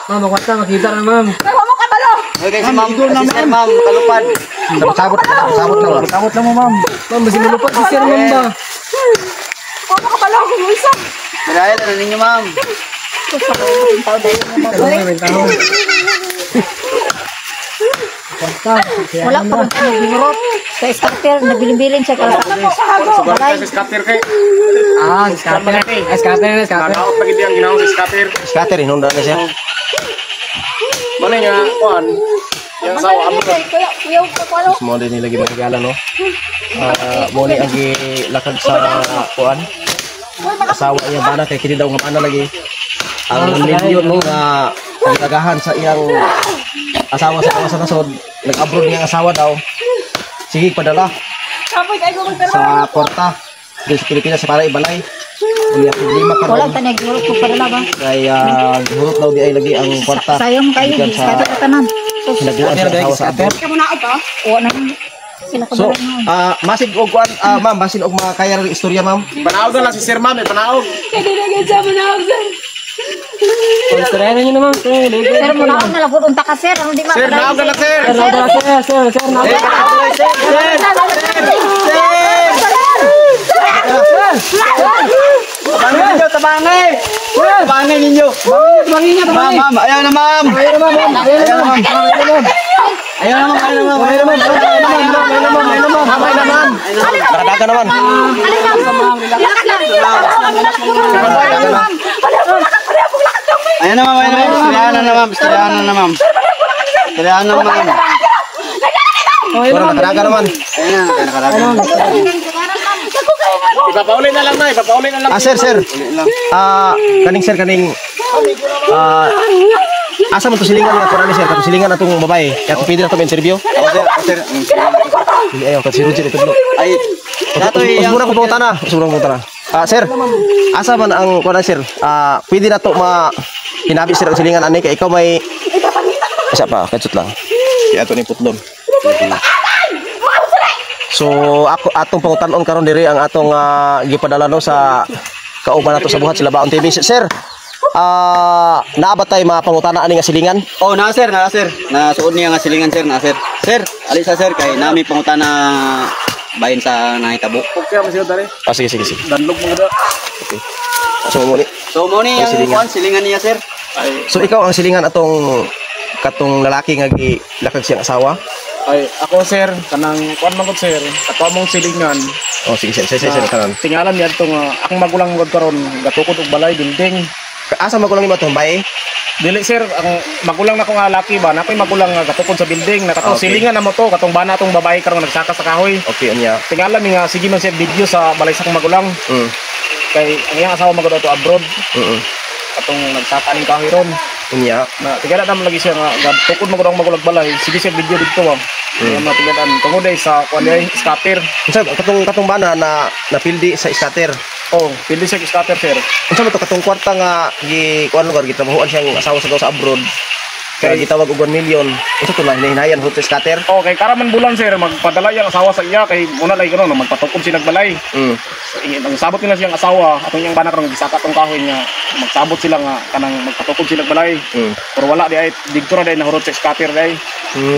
Ma'am, makwat ka, makita na ma'am. Okay, si ma'am, sir ma'am, kalupad. Sabot lang mo ma'am. Ma'am, basi malupad si sir ma'am ba? Marahil, ano ninyo ma'am? Wala pa rin siya nagingurot. Sa scatter, nabilin-bilin siya. Balay. Scatter. Nakaot lagi dia ang ginawa sa scatter. Scatter, inunda na siya. Mana nga, kuan. Yang sawa abot. Semua din nila ginagala, no? Muli ang gilakad sa kuan. Asawa niya bana kay kini daw nga ana lagi. Ang milyon no nga nagagahan sa iyang asawa sa kawasan nasod, nag-abroad niya ang asawa daw. Sige padala. Sa porta di sa Pilipinas sa para ibalay. Unya problema ka. Wala ta nagingurot ko padala ba? Kaya hurot daw di ay lagi ang porta. Sayang kayo, scatter ka tanan. Nagbuan sa asawa sa abroad. Wala na. Sila So, ka masig og kuan, ma'am, basin og makaya ring istorya, ma'am. Panaog na lang si Sir Ma'am, panaog. Istoryahan niyo naman, sir. Sir, muna ako nalang punta ka, sir. Ano di ma? Sir, naog na lang, sir. Sir. Tabangay ninyo. Ma'am, ayaw na, ma'am. Nakadaga naman. Ayan na, ma'am. Istoryahan na, ma'am. Pero nakadaga naman. Ipapaulin na lang na, ipapaulin na lang. Sir. Kaning asa mo to silingan nga kurani sir, katong silingan atong babae. Kaya pwede na to interview. Sir. Dili ayo kasi Roger ito. Ay, datoy yang mura ko punta na. Sir, asa man ang kurani sir? Pwede na to hinabi sir ang silingan ani kay ikaw may isa pa, katsut lang. Kaya ato ni putlon. So atong pangutanon karon diri ang atong gipadala no sa kauban nato sa buhat sila Baon TV. Sir, naabatay mga pangutana ani nga silingan? Oh, na sir. Nasuod niya nga silingan sir, na sir. Sir, alisa sir kay nami pangutana bahin sa nahitabo. Okay, masih dari. Sige. Danlog mo da. Okay. So mo ni ang silingan niya sir. So ikaw ang silingan atong katong lalaki nga gilakag siyang asawa? Ay, ako sir, kanang kuan man gud sir, ato among silingan. Oh, sige sir, karon. Tingalan niya itong akong magulang gud karon, gatukod og balay dinding. Asa magulang nimo atong bae? Dili sir, ang magulang na ko nga laki ba, nakoy magulang nga gatukod sa building, nakatong Okay. silingan na mo to, katong bana atong babae karon nagsaka sa kahoy. Okay, anya. Tingalan mi nga sige man siya video sa balay sa akong magulang. Kay ang iyang asawa magud ato abroad. Atong nagsaka ning kahoy ron. Unya. Na tigala naman lagi siya nga tukod magud ang magulang balay, sige siya video dito ba. Kaya matigadan tungod ay sa kuan ay scatter. Unsa katong bana na napildi sa scatter? Oh, pili siya scatter sir. Unsa man to katong kwarta nga kuan lugar gitrabahoan siyang asawa sa abroad? Kaya gitawag og 1 million. Unsa to na hinahinayan ho sa scatter? Okay, karaman bulan sir, magpadala yung asawa sa iya kay muna lay gano'n, magpatukod sila balay. Ang sabot nila siyang asawa, atong iyang bana karon gisaka tong kahoy niya, magsabot sila nga kanang magpatukod sila balay. Pero wala di ay didto ra day nahurot sa scatter day.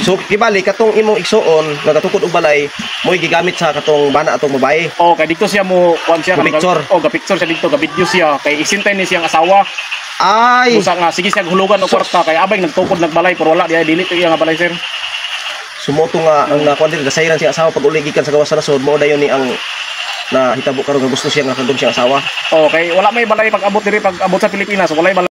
So gibali katong imong igsuon nagatukod og balay, mo gigamit sa katong bana atong babae. Oh, kay dito siya mo kuan siya Picture. Oh, ga-picture siya dito, ga-video siya kay isintay ni siyang asawa. Ay, Musa nga sige siya hulugan og kwarta kay abay nagtukod nagbalay pero wala di ay dili to iya nga balay sir. sumoto nga ang kuan diri gasayran siya asawa pag uli gikan sa gawas sa nasod mo dayon ni ang na hitabo karon nga gusto siya nga kandom siya asawa. Okay, wala may balay pag abot diri pag abot sa Pilipinas, wala may balay